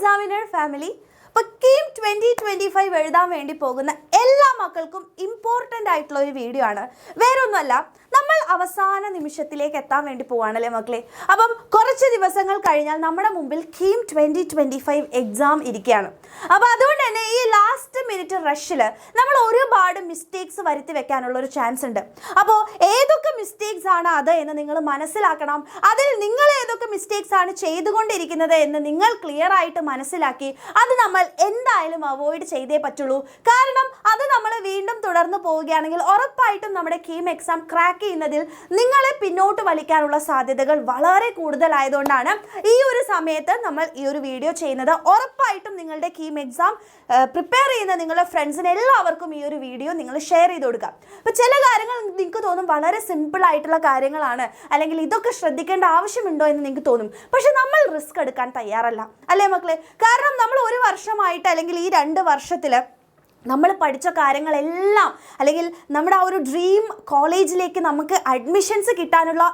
Examiner family. അപ്പോൾ കീം 2025 എഴുതാൻ വേണ്ടി പോകുന്ന എല്ലാ മക്കൾക്കും ഇമ്പോർട്ടൻ്റ് ആയിട്ടുള്ള ഒരു വീഡിയോ ആണ്. വേറെ ഒന്നുമല്ല, നമ്മൾ അവസാന നിമിഷത്തിലേക്ക് എത്താൻ വേണ്ടി പോവാണല്ലേ മക്കളെ. അപ്പം കുറച്ച് ദിവസങ്ങൾ കഴിഞ്ഞാൽ നമ്മുടെ മുമ്പിൽ കീം 2025 എക്സാം ഇരിക്കുകയാണ്. അപ്പോൾ അതുകൊണ്ട് തന്നെ ഈ ലാസ്റ്റ് മിനിറ്റ് റഷിൽ നമ്മൾ ഒരുപാട് മിസ്റ്റേക്സ് വരുത്തി വെക്കാനുള്ള ഒരു ചാൻസ് ഉണ്ട്. അപ്പോൾ ഏതൊക്കെ മിസ്റ്റേക്സ് ആണ് അത് എന്ന് നിങ്ങൾ മനസ്സിലാക്കണം. അതിൽ നിങ്ങൾ ഏതൊക്കെ മിസ്റ്റേക്സ് ആണ് ചെയ്തുകൊണ്ടിരിക്കുന്നത് എന്ന് നിങ്ങൾ ക്ലിയർ ആയിട്ട് മനസ്സിലാക്കി അത് നമ്മൾ എന്തായാലും അവോയ്ഡ് ചെയ്തേ പറ്റുള്ളൂ. കാരണം അത് നമ്മൾ വീണ്ടും തുടർന്ന് പോവുകയാണെങ്കിൽ ഉറപ്പായിട്ടും നമ്മുടെ കീം എക്സാം ക്രാക്ക് ചെയ്യുന്നതിൽ നിങ്ങളെ പിന്നോട്ട് വലിക്കാനുള്ള സാധ്യതകൾ വളരെ കൂടുതലായതുകൊണ്ടാണ് ഈ ഒരു സമയത്ത് നമ്മൾ ഈ ഒരു വീഡിയോ ചെയ്യുന്നത്. ഉറപ്പായിട്ടും നിങ്ങളുടെ കീം എക്സാം പ്രിപ്പയർ ചെയ്യുന്ന നിങ്ങളുടെ ഫ്രണ്ട്സിന് എല്ലാവർക്കും ഈ ഒരു വീഡിയോ നിങ്ങൾ ഷെയർ ചെയ്ത് കൊടുക്കുക. അപ്പോൾ ചില കാര്യങ്ങൾ നിങ്ങൾക്ക് തോന്നും വളരെ സിമ്പിൾ ആയിട്ടുള്ള കാര്യങ്ങളാണ്, അല്ലെങ്കിൽ ഇതൊക്കെ ശ്രദ്ധിക്കേണ്ട ആവശ്യമുണ്ടോ എന്ന് നിങ്ങൾക്ക് തോന്നും. പക്ഷെ നമ്മൾ റിസ്ക് എടുക്കാൻ തയ്യാറല്ല അല്ലേ മക്കളെ. കാരണം നമ്മൾ ഒരു വർഷമായിട്ട് അല്ലെങ്കിൽ ഈ 2 വർഷത്തിൽ നമ്മൾ പഠിച്ച കാര്യങ്ങളെല്ലാം, അല്ലെങ്കിൽ നമ്മുടെ ആ ഒരു ഡ്രീം കോളേജിലേക്ക് നമുക്ക് അഡ്മിഷൻസ് കിട്ടാനുള്ള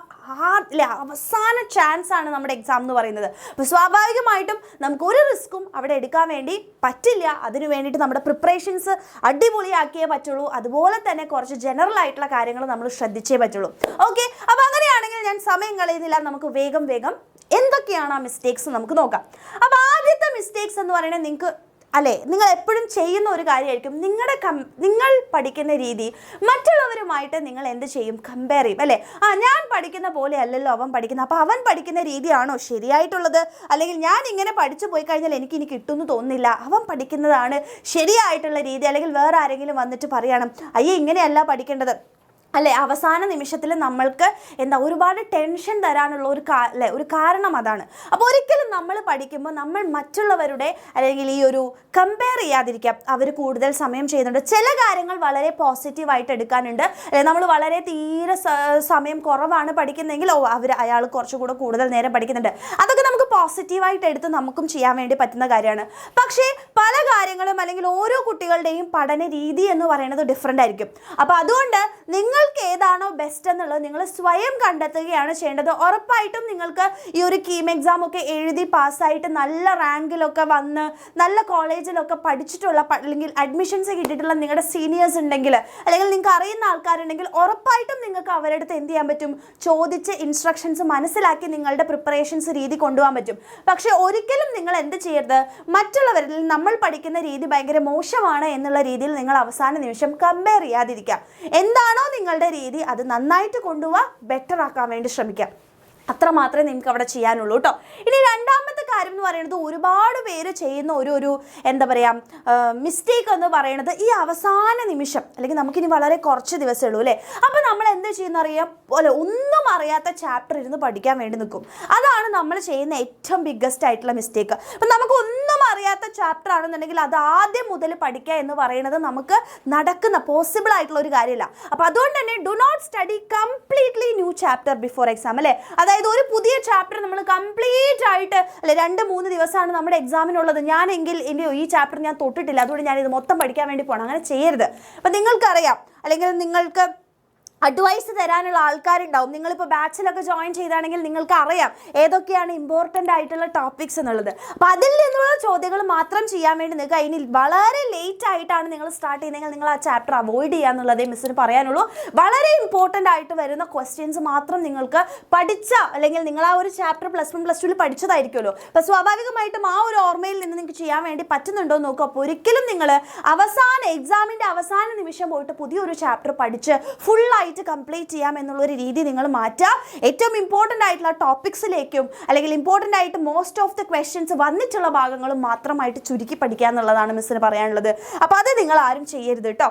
അവസാന ചാൻസ് ആണ് നമ്മുടെ എക്സാം എന്ന് പറയുന്നത്. അപ്പോൾ സ്വാഭാവികമായിട്ടും നമുക്ക് ഒരു റിസ്ക്കും അവിടെ എടുക്കാൻ വേണ്ടി പറ്റില്ല. അതിനു വേണ്ടിയിട്ട് നമ്മുടെ പ്രിപ്പറേഷൻസ് അടിപൊളിയാക്കിയേ പറ്റുള്ളൂ. അതുപോലെ തന്നെ കുറച്ച് ജനറൽ ആയിട്ടുള്ള കാര്യങ്ങൾ നമ്മൾ ശ്രദ്ധിച്ചേ പറ്റുള്ളൂ. ഓക്കെ, അപ്പോൾ അങ്ങനെയാണെങ്കിൽ ഞാൻ സമയം കളയുന്നില്ല, നമുക്ക് വേഗം എന്തൊക്കെയാണ് ആ മിസ്റ്റേക്സ് നമുക്ക് നോക്കാം. അപ്പോൾ ആദ്യത്തെ മിസ്റ്റേക്സ് എന്ന് പറയുന്നത് നിങ്ങൾ എപ്പോഴും ചെയ്യുന്ന ഒരു കാര്യമായിരിക്കും. നിങ്ങൾ പഠിക്കുന്ന രീതി മറ്റുള്ളവരുമായിട്ട് നിങ്ങൾ എന്ത് ചെയ്യും? കമ്പയർ ചെയ്യും അല്ലേ. ഞാൻ പഠിക്കുന്ന പോലെ അല്ലല്ലോ അവൻ പഠിക്കുന്നത്, അപ്പോൾ അവൻ പഠിക്കുന്ന രീതിയാണോ ശരിയായിട്ടുള്ളത്? അല്ലെങ്കിൽ ഞാൻ ഇങ്ങനെ പഠിച്ചു പോയി കഴിഞ്ഞാൽ എനിക്കിനി കിട്ടുമെന്ന് തോന്നുന്നില്ല, അവൻ പഠിക്കുന്നതാണ് ശരിയായിട്ടുള്ള രീതി. അല്ലെങ്കിൽ വേറെ ആരെങ്കിലും വന്നിട്ട് പറയണം അയ്യേ ഇങ്ങനെയല്ല പഠിക്കേണ്ടത് അല്ലേ. അവസാന നിമിഷത്തിൽ നമ്മൾക്ക് ഒരുപാട് ടെൻഷൻ തരാനുള്ള ഒരു കാരണം അതാണ്. അപ്പോൾ ഒരിക്കലും നമ്മൾ പഠിക്കുമ്പോൾ നമ്മൾ മറ്റുള്ളവരുടെ അല്ലെങ്കിൽ ഈ ഒരു കമ്പയർ ചെയ്യാതിരിക്കാം. അവർ കൂടുതൽ സമയം ചെയ്യുന്നുണ്ട്, ചില കാര്യങ്ങൾ വളരെ പോസിറ്റീവായിട്ട് എടുക്കാനുണ്ട്. അല്ലെങ്കിൽ നമ്മൾ വളരെ തീരെ സമയം കുറവാണ് പഠിക്കുന്നതെങ്കിൽ അയാൾ കുറച്ചുകൂടെ കൂടുതൽ നേരം പഠിക്കുന്നുണ്ട്, അതൊക്കെ നമുക്ക് പോസിറ്റീവായിട്ട് എടുത്ത് നമുക്കും ചെയ്യാൻ വേണ്ടി പറ്റുന്ന കാര്യമാണ്. പക്ഷേ പല കാര്യങ്ങളും അല്ലെങ്കിൽ ഓരോ കുട്ടികളുടെയും പഠന രീതി എന്ന് പറയുന്നത് ഡിഫറെൻ്റ് ആയിരിക്കും. അപ്പോൾ അതുകൊണ്ട് നിങ്ങൾക്ക് ഏതാണോ ബെസ്റ്റ് എന്നുള്ളത് നിങ്ങൾ സ്വയം കണ്ടെത്തുകയാണ് ചെയ്യേണ്ടത്. ഉറപ്പായിട്ടും നിങ്ങൾക്ക് ഈ ഒരു കീം എക്സാം ഒക്കെ എഴുതി പാസ്സായിട്ട് നല്ല റാങ്കിലൊക്കെ വന്ന് നല്ല കോളേജിലൊക്കെ പഠിച്ചിട്ടുള്ള അല്ലെങ്കിൽ അഡ്മിഷൻസ് കിട്ടിയിട്ടുള്ള നിങ്ങളുടെ സീനിയേഴ്സ് ഉണ്ടെങ്കിൽ, അല്ലെങ്കിൽ നിങ്ങൾക്ക് അറിയുന്ന ആൾക്കാരുണ്ടെങ്കിൽ ഉറപ്പായിട്ടും നിങ്ങൾക്ക് അവരുടെ അടുത്ത് എന്ത് ചെയ്യാൻ പറ്റും? ചോദിച്ച് ഇൻസ്ട്രക്ഷൻസ് മനസ്സിലാക്കി നിങ്ങളുടെ പ്രിപ്പറേഷൻസ് രീതി കൊണ്ടുപോകാൻ പറ്റും. പക്ഷേ ഒരിക്കലും നിങ്ങൾ എന്ത് ചെയ്യരുത്? മറ്റുള്ളവരിൽ നമ്മൾ പഠിക്കുന്ന രീതി ഭയങ്കര മോശമാണ് എന്നുള്ള രീതിയിൽ നിങ്ങൾ അവസാന നിമിഷം കമ്പയർ ചെയ്യാതിരിക്കുക. എന്താണോ നിങ്ങളുടെ രീതി അത് നന്നായിട്ട് കൊണ്ടുപോവാ, ബെറ്റർ ആക്കാൻ വേണ്ടി ശ്രമിക്കാം. അത്ര മാത്രമേ നിങ്ങൾക്ക് അവിടെ ചെയ്യാനുള്ളൂ കേട്ടോ. ഇനി രണ്ടാമത്തെ കാര്യം എന്ന് പറയുന്നത്, ഒരുപാട് പേര് ചെയ്യുന്ന ഒരു മിസ്റ്റേക്ക് എന്ന് പറയുന്നത് ഈ അവസാന നിമിഷം, അല്ലെങ്കിൽ നമുക്കിനി വളരെ കുറച്ച് ദിവസമേ ഉള്ളൂ അല്ലേ. അപ്പോൾ നമ്മൾ എന്ത് ചെയ്യുന്നറിയാം പോലെ ഒന്നും അറിയാത്ത ചാപ്റ്റർ ഇരുന്ന് പഠിക്കാൻ വേണ്ടി നിൽക്കും. അതാണ് നമ്മൾ ചെയ്യുന്ന ഏറ്റവും ബിഗ്ഗസ്റ്റ് ആയിട്ടുള്ള മിസ്റ്റേക്ക്. അപ്പം നമുക്ക് ഒന്നും അറിയാത്ത ചാപ്റ്റർ ആണെന്നുണ്ടെങ്കിൽ അത് ആദ്യം മുതൽ പഠിക്കുക എന്ന് പറയുന്നത് നമുക്ക് പോസിബിൾ ആയിട്ടുള്ള ഒരു കാര്യമില്ല. അപ്പോൾ അതുകൊണ്ട് തന്നെ do not study completely new chapter before exam അല്ലേ. അതായത് ഒരു പുതിയ ചാപ്റ്റർ നമ്മൾ കംപ്ലീറ്റ് ആയിട്ട് അല്ലെ 2-3 ദിവസമാണ് നമ്മുടെ എക്സാമിനുള്ളത്, ഞാനെങ്കിൽ ഈ ചാപ്റ്റർ ഞാൻ തൊട്ടിട്ടില്ല, അതുകൊണ്ട് ഞാനിത് മൊത്തം പഠിക്കാൻ വേണ്ടി പോകണം. അങ്ങനെ ചെയ്യരുത്. അപ്പം നിങ്ങൾക്കറിയാം, അല്ലെങ്കിൽ നിങ്ങൾക്ക് അഡ്വൈസ് തരാനുള്ള ആൾക്കാരുണ്ടാവും. നിങ്ങളിപ്പോൾ ബാച്ചിലൊക്കെ ജോയിൻ ചെയ്താണെങ്കിൽ നിങ്ങൾക്ക് അറിയാം ഏതൊക്കെയാണ് ഇമ്പോർട്ടൻ്റ് ആയിട്ടുള്ള ടോപ്പിക്സ് എന്നുള്ളത്. അപ്പോൾ അതിൽ നിന്നുള്ള ചോദ്യങ്ങൾ മാത്രം ചെയ്യാൻ വേണ്ടി നിൽക്കുക. ഇനി വളരെ ലേറ്റ് ആയിട്ടാണ് നിങ്ങൾ സ്റ്റാർട്ട് ചെയ്യുന്നതെങ്കിൽ നിങ്ങൾ ആ ചാപ്റ്റർ അവോയ്ഡ് ചെയ്യുക എന്നുള്ളതേ മിസ്സിന് പറയാനുള്ളൂ. വളരെ ഇമ്പോർട്ടൻ്റ് ആയിട്ട് വരുന്ന ക്വസ്റ്റ്യൻസ് മാത്രം നിങ്ങൾക്ക് അല്ലെങ്കിൽ നിങ്ങൾ ആ ഒരു ചാപ്റ്റർ +1 +2 പഠിച്ചതായിരിക്കുമല്ലോ. അപ്പോൾ സ്വാഭാവികമായിട്ടും ആ ഒരു ഓർമ്മയിൽ നിന്ന് നിങ്ങൾക്ക് ചെയ്യാൻ വേണ്ടി പറ്റുന്നുണ്ടോ എന്ന് നോക്കുക. അപ്പോൾ ഒരിക്കലും നിങ്ങൾ എക്സാമിൻ്റെ അവസാന നിമിഷം പോയിട്ട് പുതിയൊരു ചാപ്റ്റർ പഠിച്ച് ഫുള്ളായി കംപ്ലീറ്റ് ചെയ്യാം എന്നുള്ളൊരു രീതി നിങ്ങൾ മാറ്റുക. ഏറ്റവും ഇമ്പോർട്ടൻ്റ് ആയിട്ടുള്ള ടോപ്പിക്സിലേക്കും അല്ലെങ്കിൽ ഇമ്പോർട്ടൻ്റ് ആയിട്ട് മോസ്റ്റ് ഓഫ് ദ ക്വസ്റ്റ്യൻസ് വന്നിട്ടുള്ള ഭാഗങ്ങളും മാത്രമായിട്ട് ചുരുക്കി പഠിക്കുക എന്നുള്ളതാണ് മിസ്സിന് പറയാനുള്ളത്. അപ്പോൾ അത് നിങ്ങൾ ആരും ചെയ്യരുത് കേട്ടോ.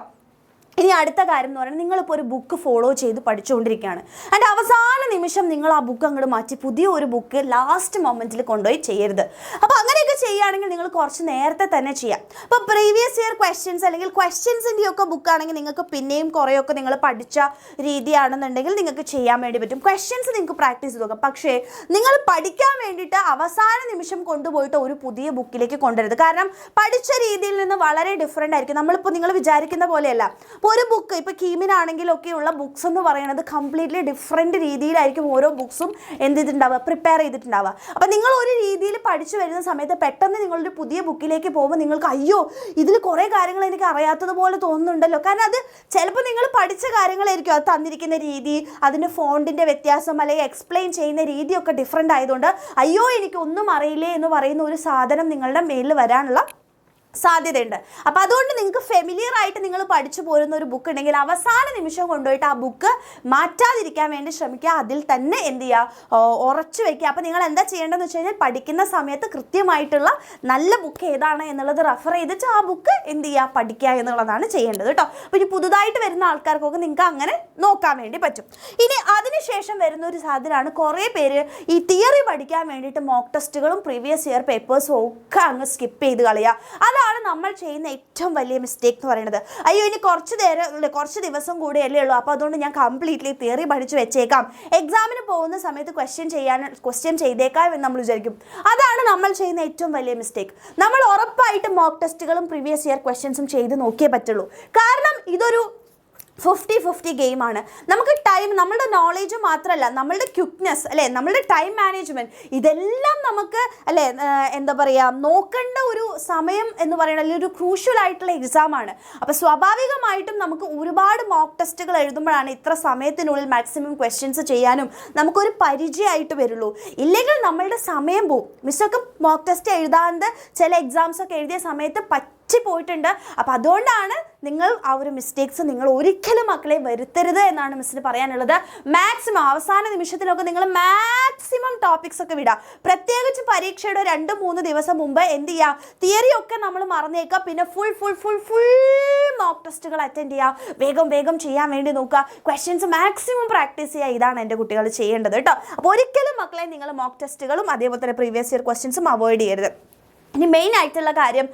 ഇനി അടുത്ത കാര്യം എന്ന് പറയുന്നത്, നിങ്ങളിപ്പോൾ ഒരു ബുക്ക് ഫോളോ ചെയ്ത് പഠിച്ചുകൊണ്ടിരിക്കുകയാണ്, അതിൻ്റെ അവസാന നിമിഷം നിങ്ങൾ ആ ബുക്ക് അങ്ങോട്ട് മാറ്റി പുതിയ ഒരു ബുക്ക് ലാസ്റ്റ് മൊമെൻറ്റിൽ കൊണ്ടുപോയി ചെയ്യരുത്. അപ്പോൾ അങ്ങനെയൊക്കെ ചെയ്യുകയാണെങ്കിൽ നിങ്ങൾ കുറച്ച് നേരത്തെ തന്നെ ചെയ്യാം. അപ്പോൾ പ്രീവിയസ് ഇയർ ക്വസ്റ്റ്യൻസ് അല്ലെങ്കിൽ ക്വസ്റ്റ്യൻസിൻ്റെയൊക്കെ ബുക്കാണെങ്കിൽ നിങ്ങൾക്ക് പിന്നെയും കുറേയൊക്കെ നിങ്ങൾ പഠിച്ച രീതിയാണെന്നുണ്ടെങ്കിൽ നിങ്ങൾക്ക് ചെയ്യാൻ വേണ്ടി പറ്റും. ക്വസ്റ്റ്യൻസ് നിങ്ങൾക്ക് പ്രാക്ടീസ് ചെയ്ത് നോക്കാം. പക്ഷേ നിങ്ങൾ പഠിക്കാൻ വേണ്ടിയിട്ട് അവസാന നിമിഷം കൊണ്ടുപോയിട്ട് ഒരു പുതിയ ബുക്കിലേക്ക് കൊണ്ടുവരുത്. കാരണം പഠിച്ച രീതിയിൽ നിന്ന് വളരെ ഡിഫറെൻ്റ് ആയിരിക്കും. നിങ്ങൾ വിചാരിക്കുന്ന പോലെയല്ല. ഇപ്പോൾ ഒരു ബുക്ക് ഇപ്പോൾ കീമിനാണെങ്കിലൊക്കെയുള്ള ബുക്സ് എന്ന് പറയുന്നത് കംപ്ലീറ്റ്ലി ഡിഫറെൻറ്റ് രീതിയിലായിരിക്കും ഓരോ ബുക്സും എന്ത് ചെയ്തിട്ടുണ്ടാവുക, പ്രിപ്പയർ ചെയ്തിട്ടുണ്ടാവുക. അപ്പോൾ നിങ്ങൾ ഒരു രീതിയിൽ പഠിച്ചു വരുന്ന സമയത്ത് പെട്ടെന്ന് നിങ്ങളൊരു പുതിയ ബുക്കിലേക്ക് പോകുമ്പോൾ നിങ്ങൾക്ക് അയ്യോ ഇതിൽ കുറേ കാര്യങ്ങൾ എനിക്ക് അറിയാത്തതുപോലെ തോന്നുന്നുണ്ടല്ലോ. കാരണം അത് ചിലപ്പോൾ നിങ്ങൾ പഠിച്ച കാര്യങ്ങളായിരിക്കും, അത് തന്നിരിക്കുന്ന രീതി, അതിൻ്റെ ഫോണ്ടിൻ്റെ വ്യത്യാസം അല്ലെങ്കിൽ എക്സ്പ്ലെയിൻ ചെയ്യുന്ന രീതിയൊക്കെ ഡിഫറെൻ്റ് ആയതുകൊണ്ട് അയ്യോ എനിക്കൊന്നും അറിയില്ലേ എന്ന് പറയുന്ന ഒരു സാധനം നിങ്ങളുടെ മേലിൽ വരാനുള്ള സാധ്യതയുണ്ട്. അപ്പോൾ അതുകൊണ്ട് നിങ്ങൾക്ക് ഫെമിലിയർ ആയിട്ട് നിങ്ങൾ പഠിച്ചു പോരുന്ന ഒരു ബുക്ക് ഉണ്ടെങ്കിൽ അവസാന നിമിഷം കൊണ്ടുപോയിട്ട് ആ ബുക്ക് മാറ്റാതിരിക്കാൻ വേണ്ടി ശ്രമിക്കുക. അതിൽ തന്നെ എന്ത് ചെയ്യുക, ഉറച്ചു വയ്ക്കുക. അപ്പോൾ നിങ്ങൾ എന്താ ചെയ്യേണ്ടതെന്ന് വെച്ച് കഴിഞ്ഞാൽ പഠിക്കുന്ന സമയത്ത് കൃത്യമായിട്ടുള്ള നല്ല ബുക്ക് ഏതാണ് എന്നുള്ളത് റെഫർ ചെയ്തിട്ട് ആ ബുക്ക് എന്ത് ചെയ്യുക, പഠിക്കുക എന്നുള്ളതാണ് ചെയ്യേണ്ടത് കേട്ടോ. അപ്പോൾ ഇനി പുതുതായിട്ട് വരുന്ന ആൾക്കാർക്കൊക്കെ നിങ്ങൾക്ക് അങ്ങനെ നോക്കാൻ വേണ്ടി പറ്റും. ഇനി അതിനുശേഷം വരുന്ന ഒരു സാധനമാണ് കുറേ പേര് ഈ തിയറി പഠിക്കാൻ വേണ്ടിയിട്ട് മോക്ക് ടെസ്റ്റുകളും പ്രീവിയസ് ഇയർ പേപ്പേഴ്സും ഒക്കെ അങ്ങ് സ്കിപ്പ് ചെയ്ത് കളയുക. അതാണ് നമ്മൾ ചെയ്യുന്ന ഏറ്റവും വലിയ മിസ്റ്റേക്ക് എന്ന് പറയുന്നത്. അയ്യോ ഇനി കുറച്ച് ദിവസം കൂടിയല്ലേ ഉള്ളൂ, അപ്പോൾ അതുകൊണ്ട് ഞാൻ കംപ്ലീറ്റ്ലി തിയറി പഠിച്ച് വെച്ചേക്കാം, എക്സാമിന് പോകുന്ന സമയത്ത് ക്വസ്റ്റ്യൻ ചെയ്തേക്കാം എന്ന് നമ്മൾ വിചാരിക്കും. അതാണ് നമ്മൾ ചെയ്യുന്ന ഏറ്റവും വലിയ മിസ്റ്റേക്ക്. നമ്മൾ ഉറപ്പായിട്ടും മോക്ക് ടെസ്റ്റുകളും പ്രീവിയസ് ഇയർ ക്വസ്റ്റ്യൻസും ചെയ്ത് നോക്കിയേ പറ്റുള്ളൂ. കാരണം ഇതൊരു 50-50 ഗെയിമാണ്. നമുക്ക് ടൈം, നമ്മളുടെ നോളേജ് മാത്രമല്ല നമ്മളുടെ ക്വിക്നെസ് അല്ലേ, നമ്മളുടെ ടൈം മാനേജ്മെൻറ്റ്, ഇതെല്ലാം നമുക്ക് അല്ലേ എന്താ പറയുക നോക്കേണ്ട ഒരു സമയം എന്ന് പറയുന്നത് അല്ലെങ്കിൽ ഒരു ക്രൂഷ്യൽ ആയിട്ടുള്ള എക്സാമാണ്. അപ്പോൾ സ്വാഭാവികമായിട്ടും നമുക്ക് ഒരുപാട് മോക്ക് ടെസ്റ്റുകൾ എഴുതുമ്പോഴാണ് ഇത്ര സമയത്തിനുള്ളിൽ മാക്സിമം ക്വസ്റ്റ്യൻസ് ചെയ്യാനും നമുക്കൊരു പരിചയമായിട്ട് വരുള്ളൂ. ഇല്ലെങ്കിൽ നമ്മളുടെ സമയം പോവും. മിസ്സൊക്കെ മോക്ക് ടെസ്റ്റ് എഴുതാണ്ട് ചില എക്സാംസൊക്കെ എഴുതിയ സമയത്ത് പോയിട്ടുണ്ട്. അപ്പോൾ അതുകൊണ്ടാണ് നിങ്ങൾ ആ ഒരു മിസ്റ്റേക്സ് നിങ്ങൾ ഒരിക്കലും മക്കളെ വരുത്തരുത് എന്നാണ് മിസ്സിന് പറയാനുള്ളത്. മാക്സിമം അവസാന നിമിഷത്തിലൊക്കെ നിങ്ങൾ മാക്സിമം ടോപ്പിക്സ് ഒക്കെ വിടുക. പ്രത്യേകിച്ച് പരീക്ഷയുടെ 2-3 ദിവസം മുമ്പ് എന്ത് ചെയ്യുക, തിയറി ഒക്കെ നമ്മൾ മറന്നേക്കുക. പിന്നെ ഫുൾ മോക്ക് ടെസ്റ്റുകൾ അറ്റൻഡ് ചെയ്യുക, വേഗം ചെയ്യാൻ വേണ്ടി നോക്കുക, ക്വസ്റ്റ്യൻസ് മാക്സിമം പ്രാക്ടീസ് ചെയ്യുക. ഇതാണ് എൻ്റെ കുട്ടികൾ ചെയ്യേണ്ടത് കേട്ടോ. അപ്പോൾ ഒരിക്കലും മക്കളെ നിങ്ങൾ മോക്ക് ടെസ്റ്റുകളും അതേപോലെ തന്നെ പ്രീവിയസ് ഇയർ ക്വസ്റ്റ്യൻസും അവോയ്ഡ് ചെയ്യരുത്. ഇനി മെയിൻ ആയിട്ടുള്ള കാര്യം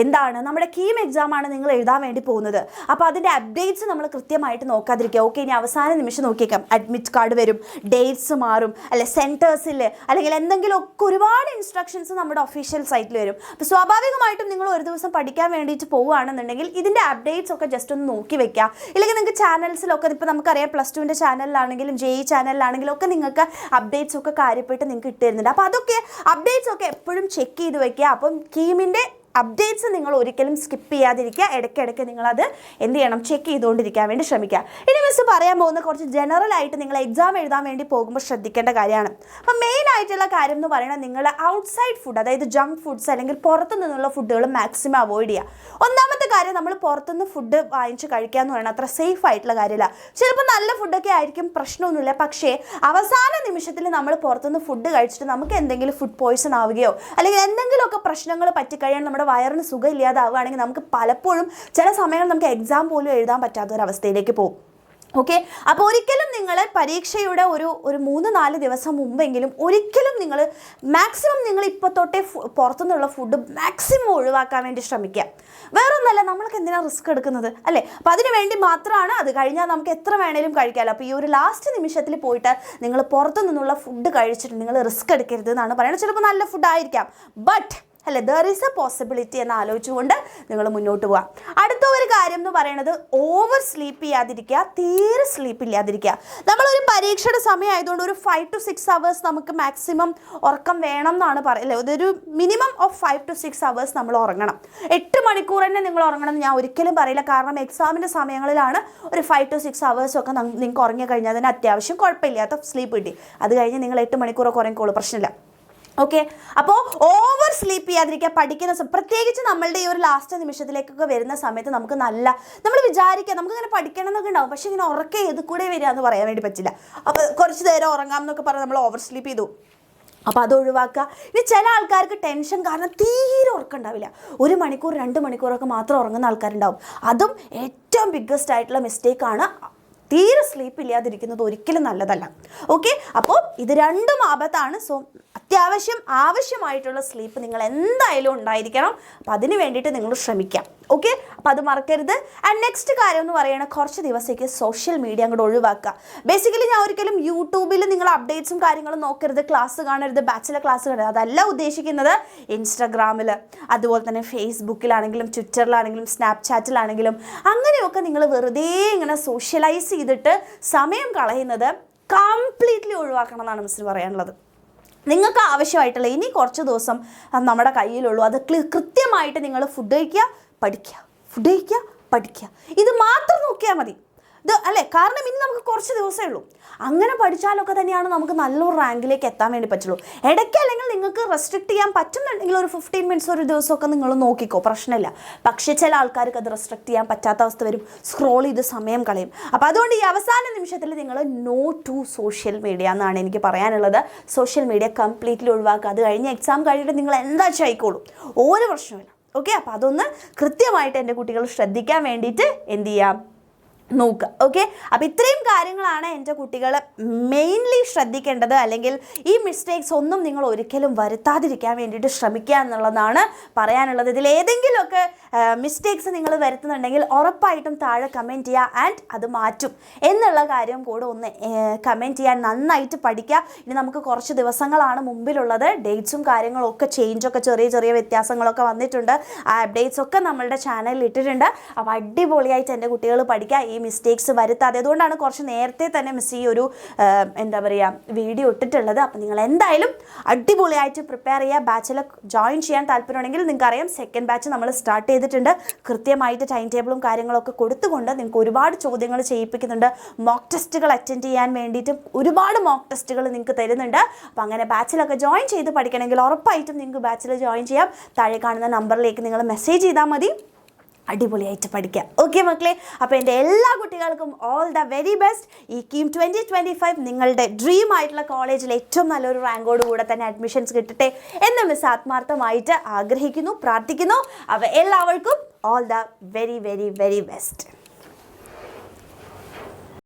എന്താണ്, നമ്മുടെ കീം എക്സാമാണ് നിങ്ങൾ എഴുതാൻ വേണ്ടി പോകുന്നത്. അപ്പോൾ അതിൻ്റെ അപ്ഡേറ്റ്സ് നമ്മൾ കൃത്യമായിട്ട് നോക്കാതിരിക്കുക. ഓക്കെ ഇനി അവസാന നിമിഷം നോക്കിയേക്കാം, അഡ്മിറ്റ് കാർഡ് വരും, ഡേറ്റ്സ് മാറും, അല്ലെ സെൻറ്റേഴ്സിൽ അല്ലെങ്കിൽ എന്തെങ്കിലുമൊക്കെ ഒരുപാട് ഇൻസ്ട്രക്ഷൻസ് നമ്മുടെ ഒഫീഷ്യൽ സൈറ്റിൽ വരും. അപ്പോൾ സ്വാഭാവികമായിട്ടും നിങ്ങൾ ഒരു ദിവസം പഠിക്കാൻ വേണ്ടിയിട്ട് പോവുകയാണെന്നുണ്ടെങ്കിൽ ഇതിൻ്റെ അപ്ഡേറ്റ്സ് ഒക്കെ ജസ്റ്റ് ഒന്ന് നോക്കി വെക്കുക. ഇല്ലെങ്കിൽ നിങ്ങൾക്ക് ചാനൽസിലൊക്കെ ഇപ്പോൾ നമുക്കറിയാം +2ൻ്റെ ചാനലിലാണെങ്കിലും JEE ചാനലിലാണെങ്കിലും ഒക്കെ നിങ്ങൾക്ക് അപ്ഡേറ്റ്സ് ഒക്കെ കാര്യപ്പെട്ട് നിങ്ങൾക്ക് ഇട്ട് തരുന്നുണ്ട്. അപ്പോൾ അതൊക്കെ അപ്ഡേറ്റ്സ് ഒക്കെ എപ്പോഴും ചെക്ക് ചെയ്ത് വെക്കുക. അപ്പം കീമിൻ്റെ അപ്ഡേറ്റ്സ് നിങ്ങൾ ഒരിക്കലും സ്കിപ്പ് ചെയ്യാതിരിക്കുക. ഇടയ്ക്കിടയ്ക്ക് നിങ്ങളത് എന്ത് ചെയ്യണം, ചെക്ക് ചെയ്തുകൊണ്ടിരിക്കാൻ വേണ്ടി ശ്രമിക്കുക. ഇനി മിസ് പറയാൻ പോകുന്ന കുറച്ച് ജനറലായിട്ട് നിങ്ങൾ എക്സാം എഴുതാൻ വേണ്ടി പോകുമ്പോൾ ശ്രദ്ധിക്കേണ്ട കാര്യമാണ്. അപ്പം മെയിൻ ആയിട്ടുള്ള കാര്യം എന്ന് പറയുന്നത് നിങ്ങൾ ഔട്ട്സൈഡ് ഫുഡ്, അതായത് ജങ്ക് ഫുഡ്സ് അല്ലെങ്കിൽ പുറത്തു നിന്നുള്ള ഫുഡുകൾ മാക്സിമം അവോയ്ഡ് ചെയ്യുക. ഒന്നാമത്തെ കാര്യം, നമ്മൾ പുറത്തുനിന്ന് ഫുഡ് വാങ്ങിച്ച് കഴിക്കുക എന്ന് പറയുന്നത് അത്ര സേഫ് ആയിട്ടുള്ള കാര്യമില്ല. ചിലപ്പോൾ നല്ല ഫുഡൊക്കെ ആയിരിക്കും, പ്രശ്നമൊന്നുമില്ല. പക്ഷേ അവസാന നിമിഷത്തിൽ നമ്മൾ പുറത്തുനിന്ന് ഫുഡ് കഴിച്ചിട്ട് നമുക്ക് എന്തെങ്കിലും ഫുഡ് പോയ്സൺ ആവുകയോ അല്ലെങ്കിൽ എന്തെങ്കിലുമൊക്കെ പ്രശ്നങ്ങൾ പറ്റിക്കഴിയാൻ നമ്മുടെ വയറിന് സുഖം ഇല്ലാതാവുകയാണെങ്കിൽ നമുക്ക് പലപ്പോഴും ചില സമയങ്ങളിൽ നമുക്ക് എക്സാം പോലും എഴുതാൻ പറ്റാത്തൊരവസ്ഥയിലേക്ക് പോകും. ഓക്കെ, അപ്പോൾ ഒരിക്കലും നിങ്ങൾ പരീക്ഷയുടെ ഒരു 3-4 ദിവസം മുമ്പെങ്കിലും ഒരിക്കലും നിങ്ങൾ മാക്സിമം നിങ്ങൾ ഇപ്പോൾ തൊട്ടേ പുറത്തുനിന്നുള്ള ഫുഡ് മാക്സിമം ഒഴിവാക്കാൻ വേണ്ടി ശ്രമിക്കുക. വേറൊന്നല്ല, നമ്മൾക്ക് എന്തിനാണ് റിസ്ക് എടുക്കുന്നത് അല്ലേ? അപ്പോൾ അതിന് വേണ്ടി മാത്രമാണ്. അത് കഴിഞ്ഞാൽ നമുക്ക് എത്ര വേണേലും കഴിക്കാമല്ലോ. അപ്പോൾ ഈ ഒരു ലാസ്റ്റ് നിമിഷത്തിൽ പോയിട്ട് നിങ്ങൾ പുറത്തു നിന്നുള്ള ഫുഡ് കഴിച്ചിട്ട് നിങ്ങൾ റിസ്ക് എടുക്കരുത് എന്നാണ് പറയുന്നത്. ചിലപ്പോൾ നല്ല ഫുഡായിരിക്കാം, ബട്ട് അല്ലേ ദർ ഈസ് എ പോസിബിലിറ്റി എന്ന് ആലോചിച്ചുകൊണ്ട് നിങ്ങൾ മുന്നോട്ട് പോകാം. അടുത്ത ഒരു കാര്യം എന്ന് പറയുന്നത് ഓവർ സ്ലീപ്പ് ചെയ്യാതിരിക്കുക, തീരെ സ്ലീപ്പ് ഇല്ലാതിരിക്കുക. നമ്മളൊരു പരീക്ഷയുടെ സമയം ആയതുകൊണ്ട് ഒരു 5 to 6 hours നമുക്ക് മാക്സിമം ഉറക്കം വേണം എന്നാണ് പറയുന്നത്. ഇതൊരു മിനിമം ഓഫ് 5 to 6 hours നമ്മൾ ഉറങ്ങണം. 8 മണിക്കൂർ തന്നെ നിങ്ങൾ ഉറങ്ങണം എന്ന് ഞാൻ ഒരിക്കലും പറയില്ല. കാരണം എക്സാമിൻ്റെ സമയങ്ങളിലാണ് ഒരു 5 to 6 hours ഒക്കെ നിങ്ങൾക്ക് ഉറങ്ങിക്കഴിഞ്ഞാൽ തന്നെ അത്യാവശ്യം കുഴപ്പമില്ലാത്ത സ്ലീപ്പ് കിട്ടി. അത് കഴിഞ്ഞ് നിങ്ങൾ 8 മണിക്കൂറൊക്കെ ഉറങ്ങിക്കോളൂ, പ്രശ്നമില്ല. ഓക്കെ, അപ്പോൾ ഓവർ സ്ലീപ്പ് ചെയ്യാതിരിക്കുക. പഠിക്കുന്ന പ്രത്യേകിച്ച് നമ്മളുടെ ഈ ഒരു ലാസ്റ്റ് നിമിഷത്തിലേക്കൊക്കെ വരുന്ന സമയത്ത് നമുക്ക് നമ്മൾ വിചാരിക്കുക നമുക്കിങ്ങനെ പഠിക്കണം എന്നൊക്കെ ഉണ്ടാവും, പക്ഷേ ഇങ്ങനെ ഉറക്കം ഏത് കൂടെ വരിക എന്ന് പറയാൻ വേണ്ടി പറ്റില്ല. അപ്പോൾ കുറച്ച് നേരം ഉറങ്ങാം എന്നൊക്കെ പറഞ്ഞ് നമ്മൾ ഓവർ സ്ലീപ്പ് ചെയ്തു. അപ്പോൾ അത് ഒഴിവാക്കുക. ഇനി ചില ആൾക്കാർക്ക് ടെൻഷൻ കാരണം തീരെ ഉറക്കം ഉണ്ടാവില്ല, 1 മണിക്കൂർ 2 മണിക്കൂറൊക്കെ മാത്രം ഉറങ്ങുന്ന ആൾക്കാരുണ്ടാവും. അതും ഏറ്റവും ബിഗ്ഗസ്റ്റ് ആയിട്ടുള്ള മിസ്റ്റേക്കാണ്. തീരെ സ്ലീപ്പ് ഇല്ലാതിരിക്കുന്നത് ഒരിക്കലും നല്ലതല്ല. ഓക്കെ, അപ്പോൾ ഇത് രണ്ടും ആപത്താണ്. സോ ആവശ്യമായിട്ടുള്ള സ്ലീപ്പ് നിങ്ങൾ എന്തായാലും ഉണ്ടായിരിക്കണം. അപ്പോൾ അതിന് വേണ്ടിയിട്ട് നിങ്ങൾ ശ്രമിക്കാം. ഓക്കെ, അപ്പം അത് മറക്കരുത്. ആൻഡ് നെക്സ്റ്റ് കാര്യം എന്ന് പറയുന്നത് കുറച്ച് ദിവസത്തേക്ക് സോഷ്യൽ മീഡിയ അങ്ങോട്ട് ഒഴിവാക്കുക. ബേസിക്കലി ഞാൻ ഒരിക്കലും യൂട്യൂബിൽ നിങ്ങൾ അപ്ഡേറ്റ്സും കാര്യങ്ങളും നോക്കരുത്, ക്ലാസ് കാണരുത്, ബാച്ചിലർ ക്ലാസ് കാണരുത്, അതല്ല ഉദ്ദേശിക്കുന്നത്. ഇൻസ്റ്റാഗ്രാമിൽ, അതുപോലെ തന്നെ ഫേസ്ബുക്കിലാണെങ്കിലും ട്വിറ്ററിലാണെങ്കിലും സ്നാപ്ചാറ്റിലാണെങ്കിലും അങ്ങനെയൊക്കെ നിങ്ങൾ വെറുതെ ഇങ്ങനെ സോഷ്യലൈസ് ചെയ്തിട്ട് സമയം കളയുന്നത് കംപ്ലീറ്റ്ലി ഒഴിവാക്കണം എന്നാണ് മിസ്സിന് പറയാനുള്ളത്. നിങ്ങൾക്ക് ആവശ്യമായിട്ടുള്ള ഇനി കുറച്ച് ദിവസം നമ്മുടെ കയ്യിലുള്ളൂ, അത് കൃത്യമായിട്ട് നിങ്ങൾ ഫുഡ് കഴിക്കുക, പഠിക്കുക, ഫുഡ് കഴിക്കുക, പഠിക്കുക, ഇത് മാത്രം നോക്കിയാൽ മതി. ഇത് അല്ലേ, കാരണം ഇനി നമുക്ക് കുറച്ച് ദിവസമേ ഉള്ളൂ. അങ്ങനെ പഠിച്ചാലൊക്കെ തന്നെയാണ് നമുക്ക് നല്ലൊരു റാങ്കിലേക്ക് എത്താൻ വേണ്ടി പറ്റുള്ളൂ. ഇടയ്ക്ക് അല്ലെങ്കിൽ നിങ്ങൾക്ക് റെസ്ട്രിക്റ്റ് ചെയ്യാൻ പറ്റുന്നുണ്ടെങ്കിൽ ഒരു 15 മിനിറ്റ്സ് ഒരു ദിവസമൊക്കെ നിങ്ങൾ നോക്കിക്കോ, പ്രശ്നമില്ല. പക്ഷേ ചില ആൾക്കാർക്ക് അത് റെസ്ട്രിക്റ്റ് ചെയ്യാൻ പറ്റാത്ത അവസ്ഥ വരും, സ്ക്രോൾ ചെയ്ത് സമയം കളയും. അപ്പോൾ അതുകൊണ്ട് ഈ അവസാന നിമിഷത്തിൽ നിങ്ങൾ നോ ടു സോഷ്യൽ മീഡിയ എന്നാണ് എനിക്ക് പറയാനുള്ളത്. സോഷ്യൽ മീഡിയ കംപ്ലീറ്റ്ലി ഒഴിവാക്കുക. അത് കഴിഞ്ഞ് എക്സാം കഴിഞ്ഞിട്ട് നിങ്ങൾ എന്താ ചെയ്യിക്കോളൂ, ഒരു പ്രശ്നമില്ല. ഓക്കെ, അപ്പോൾ അതൊന്ന് കൃത്യമായിട്ട് എൻ്റെ കുട്ടികൾ ശ്രദ്ധിക്കാൻ വേണ്ടിയിട്ട് എന്ത് ചെയ്യാം, നോക്കുക. ഓക്കെ, അപ്പോൾ ഇത്രയും കാര്യങ്ങളാണ് എൻ്റെ കുട്ടികൾ മെയിൻലി ശ്രദ്ധിക്കേണ്ടത്. അല്ലെങ്കിൽ ഈ മിസ്റ്റേക്സ് ഒന്നും നിങ്ങൾ ഒരിക്കലും വരുത്താതിരിക്കാൻ വേണ്ടിയിട്ട് ശ്രമിക്കുക എന്നുള്ളതാണ് പറയാനുള്ളത്. ഇതിൽ ഏതെങ്കിലുമൊക്കെ മിസ്റ്റേക്സ് നിങ്ങൾ വരുത്തുന്നുണ്ടെങ്കിൽ ഉറപ്പായിട്ടും താഴെ കമൻറ്റ് ചെയ്യുക, ആൻഡ് അത് മാറ്റും എന്നുള്ള കാര്യം കൂടെ ഒന്ന് കമൻറ്റ് ചെയ്യാൻ. നന്നായിട്ട് പഠിക്കുക. ഇനി നമുക്ക് കുറച്ച് ദിവസങ്ങളാണ് മുമ്പിലുള്ളത്. ഡേറ്റ്സും കാര്യങ്ങളും ഒക്കെ ചേഞ്ചൊക്കെ ചെറിയ ചെറിയ വ്യത്യാസങ്ങളൊക്കെ വന്നിട്ടുണ്ട്. ആ അപ്ഡേറ്റ്സ് ഒക്കെ നമ്മളുടെ ചാനലിൽ ഇട്ടിട്ടുണ്ട്. അപ്പോൾ അടിപൊളിയായിട്ട് എൻ്റെ കുട്ടികൾ പഠിക്കുക, ഈ മിസ്റ്റേക്സ് വരുത്താതെ. അതുകൊണ്ടാണ് കുറച്ച് നേരത്തെ തന്നെ മിസ് ഈ ഒരു എന്താ പറയുക വീഡിയോ ഇട്ടിട്ടുള്ളത്. അപ്പോൾ നിങ്ങൾ എന്തായാലും അടിപൊളിയായിട്ട് പ്രിപ്പയർ ചെയ്യുക. ബാച്ചിൽ ജോയിൻ ചെയ്യാൻ താല്പര്യമുണ്ടെങ്കിൽ നിങ്ങൾക്കറിയാം, സെക്കൻഡ് ബാച്ച് നമ്മൾ സ്റ്റാർട്ട് ചെയ്തിട്ടുണ്ട്. കൃത്യമായിട്ട് ടൈം ടേബിളും കാര്യങ്ങളൊക്കെ കൊടുത്തുകൊണ്ട് നിങ്ങൾക്ക് ഒരുപാട് ചോദ്യങ്ങൾ ചെയ്യിപ്പിക്കുന്നുണ്ട്. മോക്ക് ടെസ്റ്റുകൾ അറ്റൻഡ് ചെയ്യാൻ വേണ്ടിയിട്ടും ഒരുപാട് മോക്ക് ടെസ്റ്റുകൾ നിങ്ങൾക്ക് തരുന്നുണ്ട്. അപ്പോൾ അങ്ങനെ ബാച്ചിലൊക്കെ ജോയിൻ ചെയ്ത് പഠിക്കണമെങ്കിൽ ഉറപ്പായിട്ടും നിങ്ങൾക്ക് ബാച്ചിൽ ജോയിൻ ചെയ്യാം. താഴെ കാണുന്ന നമ്പറിലേക്ക് നിങ്ങൾ മെസ്സേജ് ചെയ്താൽ മതി. അടിപൊളിയായിട്ട് പഠിക്കുക. ഓക്കെ മക്കളെ, അപ്പോൾ എൻ്റെ എല്ലാ കുട്ടികൾക്കും ഓൾ ദ വെരി ബെസ്റ്റ്. ഈ കീം 2025 നിങ്ങളുടെ ഡ്രീം ആയിട്ടുള്ള കോളേജിൽ ഏറ്റവും നല്ലൊരു റാങ്കോട് കൂടെ തന്നെ അഡ്മിഷൻസ് കിട്ടട്ടെ എന്ന് മിസ് ആത്മാർത്ഥമായിട്ട് ആഗ്രഹിക്കുന്നു, പ്രാർത്ഥിക്കുന്നു. അപ്പോൾ എല്ലാവർക്കും all the very very very best.